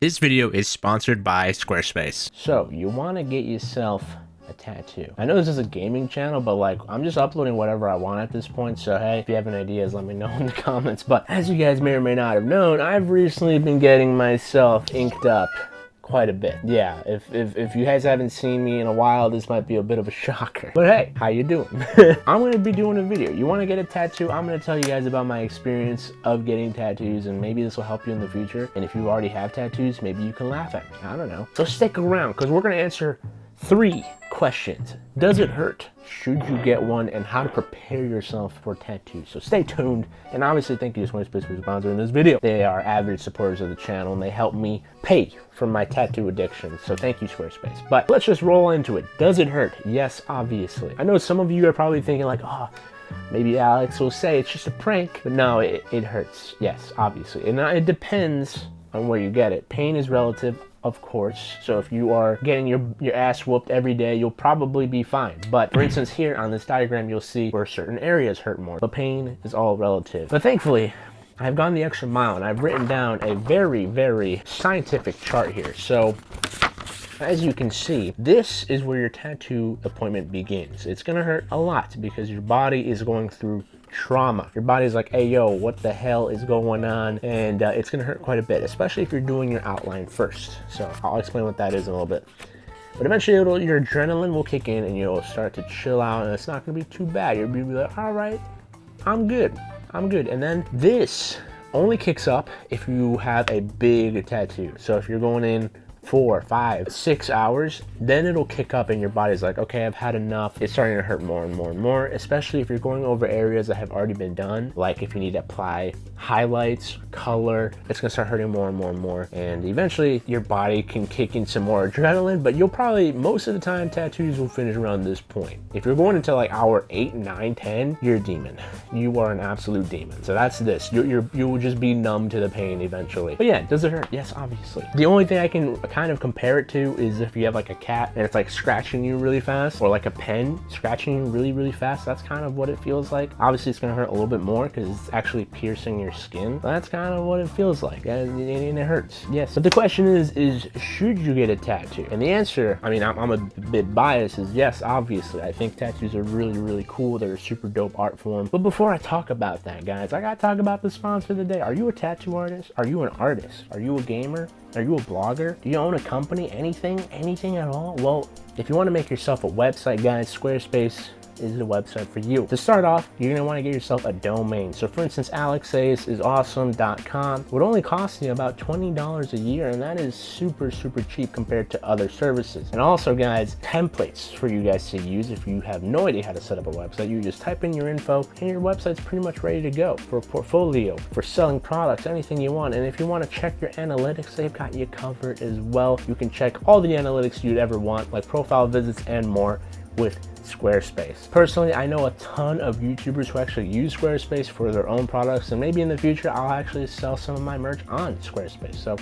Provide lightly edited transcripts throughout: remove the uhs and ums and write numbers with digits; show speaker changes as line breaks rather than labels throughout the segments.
This video is sponsored by Squarespace.
So you want to get yourself a tattoo. I know this is a gaming channel, but like I'm just uploading whatever I want at this point. So hey, if you have any ideas, let me know in the comments. But as you guys may or may not have known, I've recently been getting myself inked up quite a bit. Yeah, if you guys haven't seen me in a while, this might be a bit of a shocker. But hey, how you doing? I'm gonna be doing a video. You want to get a tattoo? I'm gonna tell you guys about my experience of getting tattoos, and maybe this will help you in the future. And if you already have tattoos, maybe you can laugh at me. I don't know. So stick around, because we're gonna answer 3 questions. Does it hurt? Should you get one? And how to prepare yourself for tattoos. So stay tuned. And obviously thank you to Squarespace for sponsoring this video. They are avid supporters of the channel and they help me pay for my tattoo addiction. So thank you, Squarespace. But let's just roll into it. Does it hurt? Yes, obviously. I know some of you are probably thinking like, oh, maybe Alex will say it's just a prank. But no, it hurts. Yes, obviously. And it depends on where you get it. Pain is relative, of course. So if you are getting your ass whooped every day, you'll probably be fine. But for instance, here on this diagram, you'll see where certain areas hurt more. But pain is all relative. But thankfully, I've gone the extra mile and I've written down a very, very scientific chart here. So as you can see, this is where your tattoo appointment begins. It's gonna hurt a lot because your body is going through trauma. Your body's like, hey yo, what the hell is going on? And it's gonna hurt quite a bit, especially if you're doing your outline first. So I'll explain what that is in a little bit. But eventually your adrenaline will kick in and you'll start to chill out, and it's not gonna be too bad. You'll be like, all right, I'm good. And then this only kicks up if you have a big tattoo. So if you're going in 4, 5, 6 hours, then it'll kick up and your body's like, okay, I've had enough. It's starting to hurt more and more and more, especially if you're going over areas that have already been done. Like if you need to apply highlights, color, it's gonna start hurting more and more and more. And eventually your body can kick in some more adrenaline, but you'll probably, most of the time, tattoos will finish around this point. If you're going into like hour 8, 9, 10, you're a demon. You are an absolute demon. So that's this. You will just be numb to the pain eventually. But yeah, does it hurt? Yes, obviously. The only thing I can kind of compare it to is if you have like a cat and it's like scratching you really fast, or like a pen scratching you really, really fast. That's kind of what it feels like. Obviously, it's gonna hurt a little bit more because it's actually piercing your skin. But that's kind of what it feels like, and it hurts. Yes. But the question is should you get a tattoo? And the answer, I mean, I'm a bit biased, is yes, obviously. I think tattoos are really, really cool. They're a super dope art form. But before I talk about that, guys, I gotta talk about the sponsor of the day. Are you a tattoo artist? Are you an artist? Are you a gamer? Are you a blogger? Do you own a company? Anything at all? Well, if you want to make yourself a website, guys, Squarespace is the website for you. To start off, you're gonna want to get yourself a domain. So for instance, AlexAce is awesome.com. It would only cost you about $20 a year, and that is super, super cheap compared to other services. And also, guys, templates for you guys to use. If you have no idea how to set up a website, you just type in your info and your website's pretty much ready to go for a portfolio, for selling products, anything you want. And if you want to check your analytics, they've got you covered as well. You can check all the analytics you'd ever want, like profile visits and more, with Squarespace. Personally, I know a ton of YouTubers who actually use Squarespace for their own products, and maybe in the future I'll actually sell some of my merch on Squarespace. So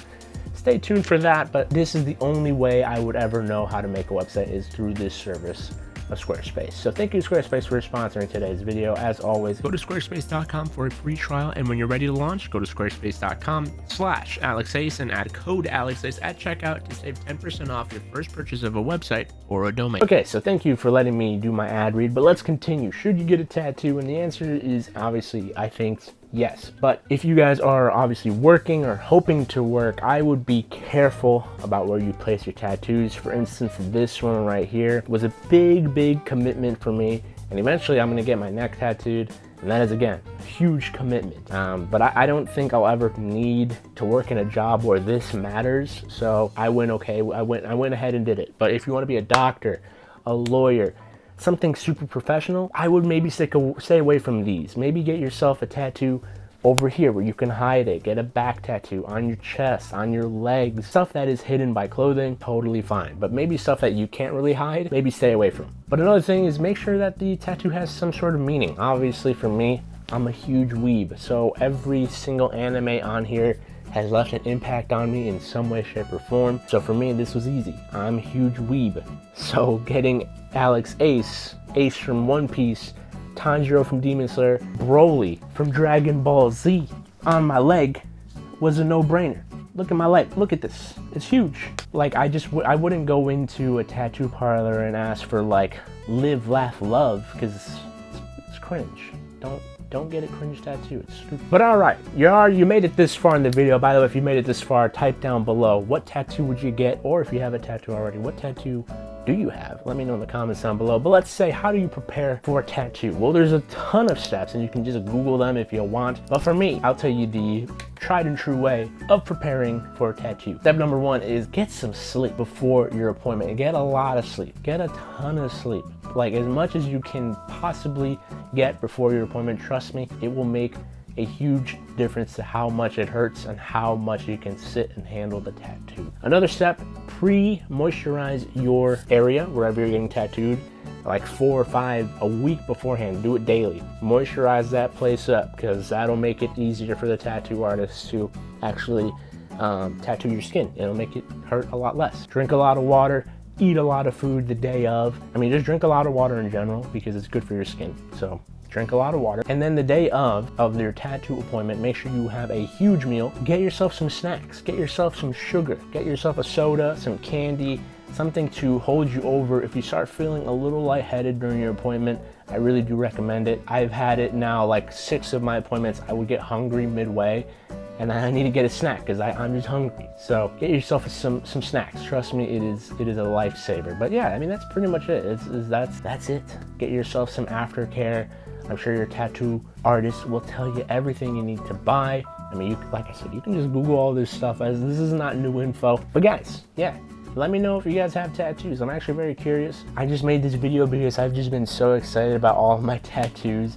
stay tuned for that, but this is the only way I would ever know how to make a website, is through this service of Squarespace. So thank you, Squarespace, for sponsoring today's video. As always,
Go to squarespace.com for a free trial, and when you're ready to launch, go to squarespace.com/AlexAce and add code AlexAce at checkout to save 10% off your first purchase of a website or a domain.
Okay, so thank you for letting me do my ad read, but let's continue. Should you get a tattoo? And the answer is obviously, I think, yes. But if you guys are obviously working or hoping to work, I would be careful about where you place your tattoos. For instance, this one right here was a big commitment for me, and eventually I'm gonna get my neck tattooed, and that is, again, a huge commitment. But I don't think I'll ever need to work in a job where this matters, so I went ahead and did it. But if you want to be a doctor, a lawyer, something super professional, I would maybe stay away from these. Maybe get yourself a tattoo over here where you can hide it. Get a back tattoo on your chest, on your legs. Stuff that is hidden by clothing, totally fine. But maybe stuff that you can't really hide, maybe stay away from. But another thing is make sure that the tattoo has some sort of meaning. Obviously for me, I'm a huge weeb, so every single anime on here has left an impact on me in some way, shape, or form. So for me, this was easy. I'm a huge weeb. So getting AlexAce, Ace from One Piece, Tanjiro from Demon Slayer, Broly from Dragon Ball Z on my leg was a no-brainer. Look at my leg. Look at this. It's huge. Like, I wouldn't go into a tattoo parlor and ask for like live, laugh, love, because it's cringe. Don't get a cringe tattoo. It's stupid. But all right, you made it this far in the video. By the way, if you made it this far, type down below what tattoo would you get, or if you have a tattoo already, what tattoo do you have? Let me know in the comments down below. But let's say, how do you prepare for a tattoo? Well, there's a ton of steps, and you can just Google them if you want. But for me, I'll tell you the tried and true way of preparing for a tattoo. Step number 1 is get some sleep before your appointment. Get a lot of sleep. Get a ton of sleep. Like, as much as you can possibly get before your appointment. Trust me, it will make a huge difference to how much it hurts and how much you can sit and handle the tattoo. Another step, pre-moisturize your area wherever you're getting tattooed, like 4 or 5 a week beforehand. Do it daily. Moisturize that place up, because that'll make it easier for the tattoo artist to actually tattoo your skin. It'll make it hurt a lot less. Drink a lot of water. Eat a lot of food the day of. I mean, just drink a lot of water in general, because it's good for your skin. So drink a lot of water. And then the day of your tattoo appointment, make sure you have a huge meal. Get yourself some snacks. Get yourself some sugar. Get yourself a soda, some candy, something to hold you over. If you start feeling a little lightheaded during your appointment, I really do recommend it. I've had it now like 6 of my appointments. I would get hungry midway, and I need to get a snack because I'm just hungry. So get yourself some snacks. Trust me, it is a lifesaver. But yeah, I mean, that's pretty much it. That's it. Get yourself some aftercare. I'm sure your tattoo artist will tell you everything you need to buy. I mean, like I said, you can just Google all this stuff, as this is not new info. But guys, yeah, let me know if you guys have tattoos. I'm actually very curious. I just made this video because I've just been so excited about all of my tattoos.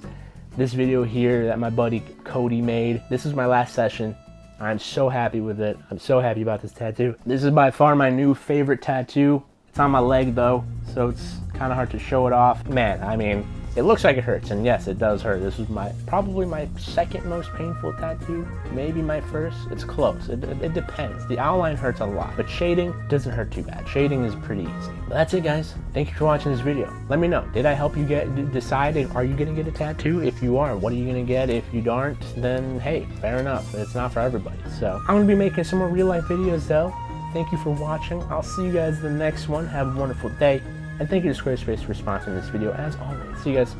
This video here that my buddy Cody made, this is my last session. I'm so happy with it. I'm so happy about this tattoo. This is by far my new favorite tattoo. It's on my leg though, so it's kind of hard to show it off. Man, I mean, it looks like it hurts, and yes, it does hurt. This was probably my second most painful tattoo, maybe my first. It's close. It depends. The outline hurts a lot, but shading doesn't hurt too bad. Shading is pretty easy. But that's it, guys. Thank you for watching this video. Let me know. Did I help you decide? Are you gonna get a tattoo? If you are, what are you gonna get? If you aren't, then hey, fair enough. It's not for everybody. So I'm gonna be making some more real life videos though. Thank you for watching. I'll see you guys in the next one. Have a wonderful day. And thank you to Squarespace for sponsoring this video, as always. See you guys.